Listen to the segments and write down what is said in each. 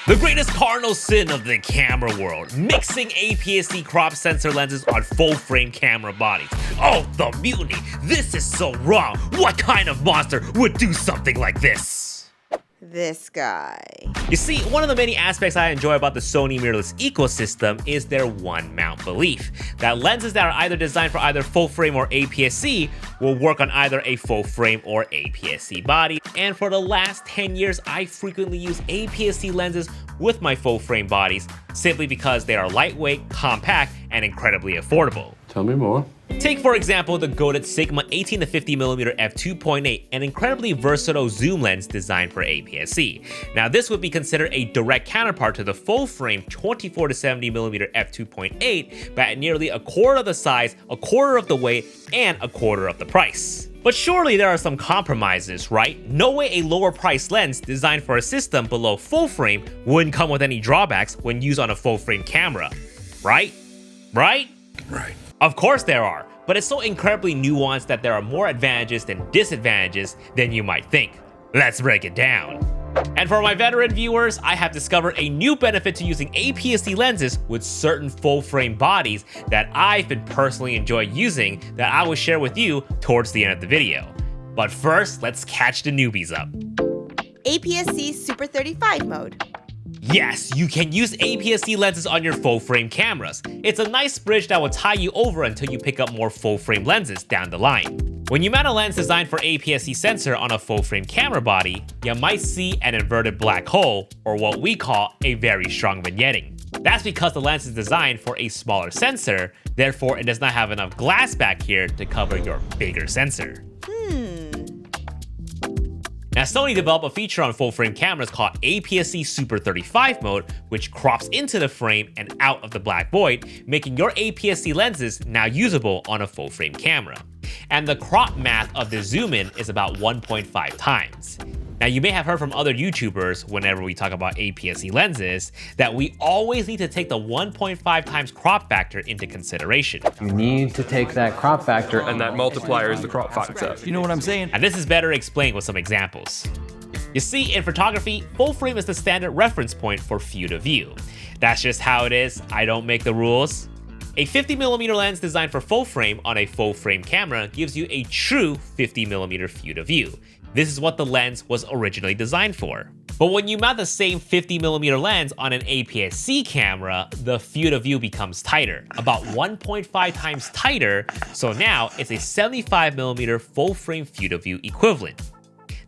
The greatest cardinal sin of the camera world, mixing APS-C crop sensor lenses on full-frame camera bodies. Oh, the mutiny! This is so wrong! What kind of monster would do something like this? This guy. You see, one of the many aspects I enjoy about the Sony mirrorless ecosystem is their one mount belief, that lenses that are either designed for either full frame or APS-C will work on either a full frame or APS-C body. And for the last 10 years, I frequently use APS-C lenses with my full frame bodies simply because they are lightweight, compact, and incredibly affordable. Tell me more. Take for example the goated Sigma 18-50mm f2.8, an incredibly versatile zoom lens designed for APS-C. Now this would be considered a direct counterpart to the full-frame 24-70mm f2.8, but at nearly a quarter of the size, a quarter of the weight, and a quarter of the price. But surely there are some compromises, right? No way a lower price lens designed for a system below full frame wouldn't come with any drawbacks when used on a full frame camera, right? Right? Right. Of course there are, but it's so incredibly nuanced that there are more advantages than disadvantages than you might think. Let's break it down. And for my veteran viewers, I have discovered a new benefit to using APS-C lenses with certain full-frame bodies that I've been personally enjoying using that I will share with you towards the end of the video. But first, let's catch the newbies up. APS-C Super 35 mode. Yes, you can use APS-C lenses on your full-frame cameras. It's a nice bridge that will tie you over until you pick up more full-frame lenses down the line. When you mount a lens designed for APS-C sensor on a full-frame camera body, you might see an inverted black hole, or what we call a very strong vignetting. That's because the lens is designed for a smaller sensor, therefore it does not have enough glass back here to cover your bigger sensor. Now, Sony developed a feature on full-frame cameras called APS-C Super 35 mode, which crops into the frame and out of the black void, making your APS-C lenses now usable on a full-frame camera. And the crop math of the zoom-in is about 1.5 times. Now, you may have heard from other YouTubers, whenever we talk about APS-C lenses, that we always need to take the 1.5 times crop factor into consideration. You need to take that crop factor, and that multiplier is the crop factor. You know what I'm saying? And this is better explained with some examples. You see, in photography, full frame is the standard reference point for view to view. That's just how it is. I don't make the rules. A 50mm lens designed for full frame on a full frame camera gives you a true 50mm view to view. This is what the lens was originally designed for. But when you mount the same 50mm lens on an APS-C camera, the view to view becomes tighter, about 1.5 times tighter, so now it's a 75mm full frame view to view equivalent.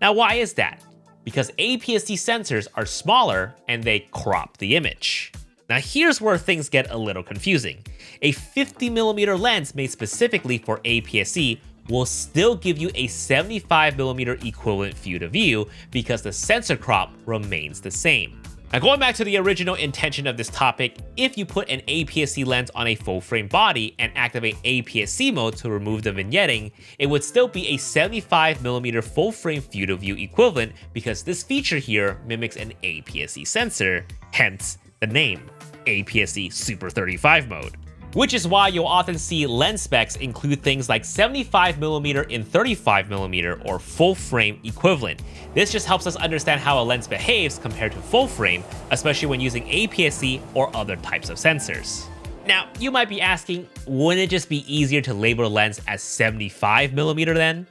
Now why is that? Because APS-C sensors are smaller and they crop the image. Now here's where things get a little confusing. A 50mm lens made specifically for APS-C will still give you a 75mm equivalent view to view because the sensor crop remains the same. Now going back to the original intention of this topic, if you put an APS-C lens on a full frame body and activate APS-C mode to remove the vignetting, it would still be a 75mm full frame view to view equivalent because this feature here mimics an APS-C sensor, hence the name, APS-C Super 35 mode. Which is why you'll often see lens specs include things like 75mm in 35mm or full frame equivalent. This just helps us understand how a lens behaves compared to full frame, especially when using APS-C or other types of sensors. Now, you might be asking, wouldn't it just be easier to label a lens as 75mm then?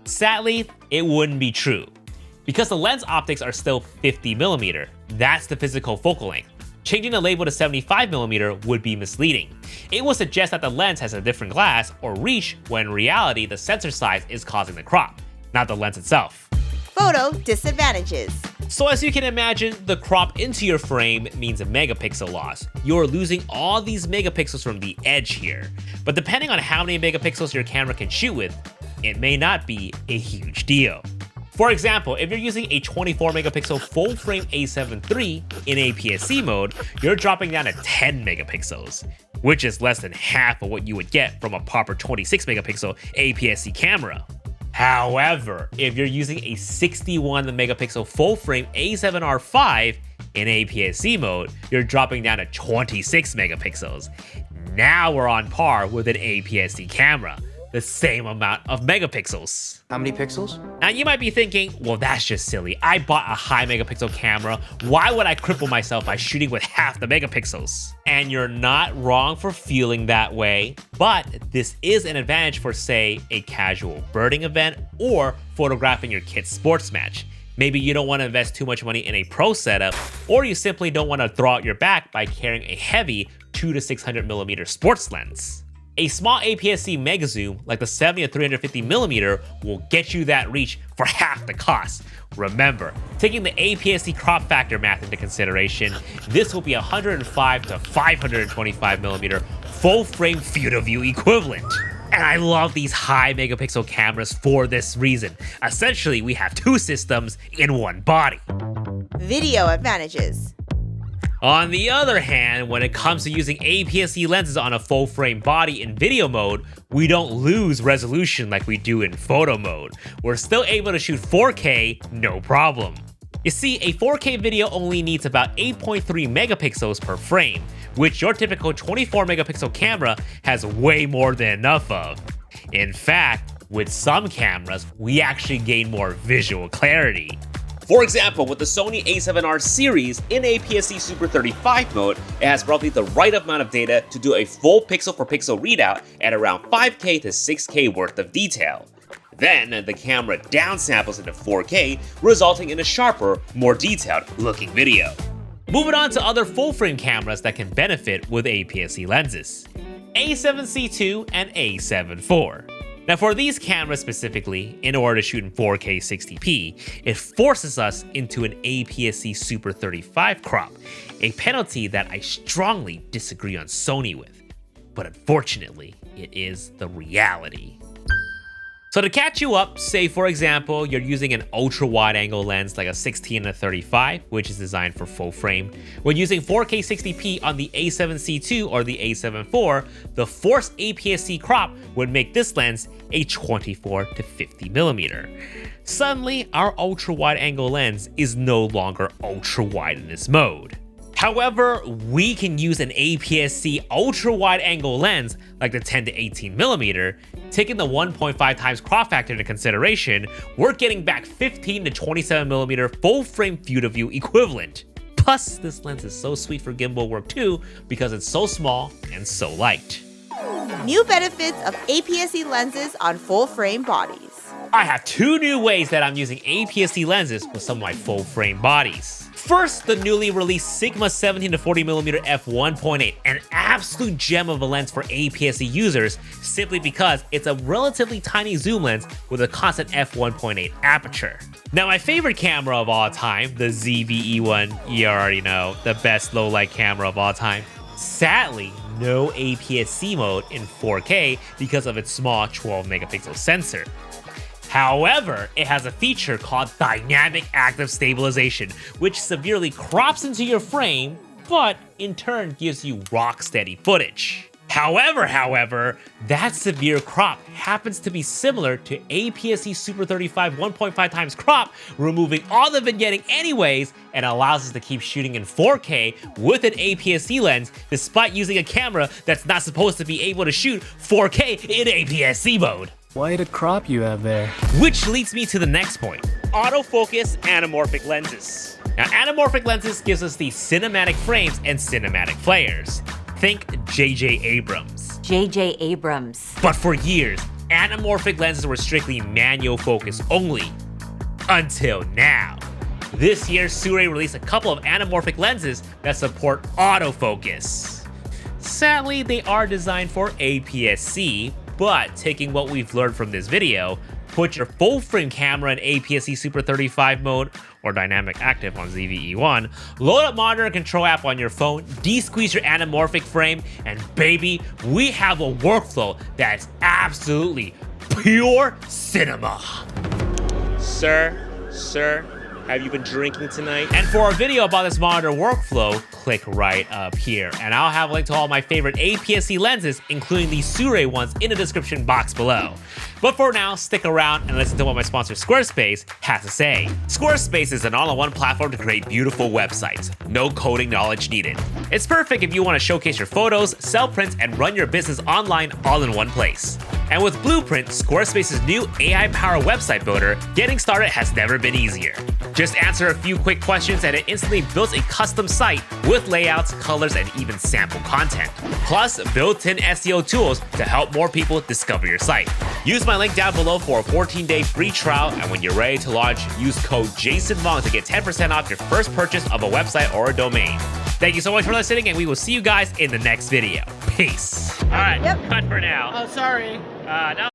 Sadly, it wouldn't be true. Because the lens optics are still 50mm, that's the physical focal length. Changing the label to 75mm would be misleading. It will suggest that the lens has a different glass or reach when in reality the sensor size is causing the crop, not the lens itself. Photo disadvantages. So as you can imagine, the crop into your frame means a megapixel loss. You're losing all these megapixels from the edge here. But depending on how many megapixels your camera can shoot with, it may not be a huge deal. For example, if you're using a 24-megapixel full-frame A7 III in APS-C mode, you're dropping down to 10 megapixels, which is less than half of what you would get from a proper 26-megapixel APS-C camera. However, if you're using a 61-megapixel full-frame A7R5 in APS-C mode, you're dropping down to 26 megapixels. Now we're on par with an APS-C camera. the same amount of megapixels. How many pixels? Now you might be thinking, well, that's just silly. I bought a high megapixel camera. Why would I cripple myself by shooting with half the megapixels? And you're not wrong for feeling that way, but this is an advantage for, say, a casual birding event or photographing your kid's sports match. Maybe you don't want to invest too much money in a pro setup, or you simply don't want to throw out your back by carrying a heavy 200 to 600mm sports lens. A small APS-C mega zoom like the 70 to 350mm will get you that reach for half the cost. Remember, taking the APS-C crop factor math into consideration, this will be 105 to 525mm full frame field of view equivalent. And I love these high megapixel cameras for this reason. Essentially, we have two systems in one body. Video advantages. On the other hand, when it comes to using APS-C lenses on a full frame body in video mode, we don't lose resolution like we do in photo mode. We're still able to shoot 4K, no problem. You see, a 4K video only needs about 8.3 megapixels per frame, which your typical 24 megapixel camera has way more than enough of. In fact, with some cameras, we actually gain more visual clarity. For example, with the Sony a7R series in APS-C Super 35 mode, it has roughly the right amount of data to do a full pixel for pixel readout at around 5K to 6K worth of detail. Then, the camera downsamples into 4K, resulting in a sharper, more detailed looking video. Moving on to other full-frame cameras that can benefit with APS-C lenses. A7C II and A7 IV. Now for these cameras specifically, in order to shoot in 4K 60p, it forces us into an APS-C Super 35 crop, a penalty that I strongly disagree on Sony with. But unfortunately, it is the reality. So to catch you up, say for example, you're using an ultra wide angle lens like a 16 to 35, which is designed for full frame. When using 4K 60p on the A7C II or the A7 IV, the forced APS-C crop would make this lens a 24 to 50mm. Suddenly, our ultra wide angle lens is no longer ultra wide in this mode. However, we can use an APS-C ultra wide angle lens like the 10 to 18mm. Taking the 1.5 times crop factor into consideration, we're getting back 15 to 27mm full frame field of view equivalent. Plus, this lens is so sweet for gimbal work too because it's so small and so light. New benefits of APS-C lenses on full frame bodies. I have two new ways that I'm using APS-C lenses with some of my full frame bodies. First, the newly released Sigma 17 to 40mm f1.8, an absolute gem of a lens for APS-C users simply because it's a relatively tiny zoom lens with a constant f1.8 aperture. Now my favorite camera of all time, the ZV-E1, you already know, the best low light camera of all time. Sadly, no APS-C mode in 4K because of its small 12 megapixel sensor. However, it has a feature called Dynamic Active Stabilization, which severely crops into your frame, but in turn gives you rock steady footage. However, that severe crop happens to be similar to APS-C Super 35 1.5 times crop, removing all the vignetting anyways, and allows us to keep shooting in 4K with an APS-C lens, despite using a camera that's not supposed to be able to shoot 4K in APS-C mode. Quite a crop you have there. Which leads me to the next point, autofocus anamorphic lenses. Now, anamorphic lenses gives us these cinematic frames and cinematic flares. Think J.J. Abrams. J.J. Abrams. But for years, anamorphic lenses were strictly manual focus only. Until now. This year, Sirui released a couple of anamorphic lenses that support autofocus. Sadly, they are designed for APS-C, but taking what we've learned from this video, put your full frame camera in APS-C Super 35 mode or Dynamic Active on ZV-E1, load up monitor and control app on your phone, de-squeeze your anamorphic frame, and baby, we have a workflow that's absolutely pure cinema. Sir, have you been drinking tonight? And for a video about this monitor workflow, click right up here. And I'll have a link to all my favorite APS-C lenses, including the Sirui ones, in the description box below. But for now, stick around and listen to what my sponsor Squarespace has to say. Squarespace is an all-in-one platform to create beautiful websites. No coding knowledge needed. It's perfect if you want to showcase your photos, sell prints, and run your business online all in one place. And with Blueprint, Squarespace's new AI-powered website builder, getting started has never been easier. Just answer a few quick questions and it instantly builds a custom site with layouts, colors, and even sample content. Plus, built-in SEO tools to help more people discover your site. Use my link down below for a 14-day free trial, and when you're ready to launch, use code JASONVONG to get 10% off your first purchase of a website or a domain. Thank you so much for listening, and we will see you guys in the next video. Peace. All right, cut for now. Oh, sorry. No.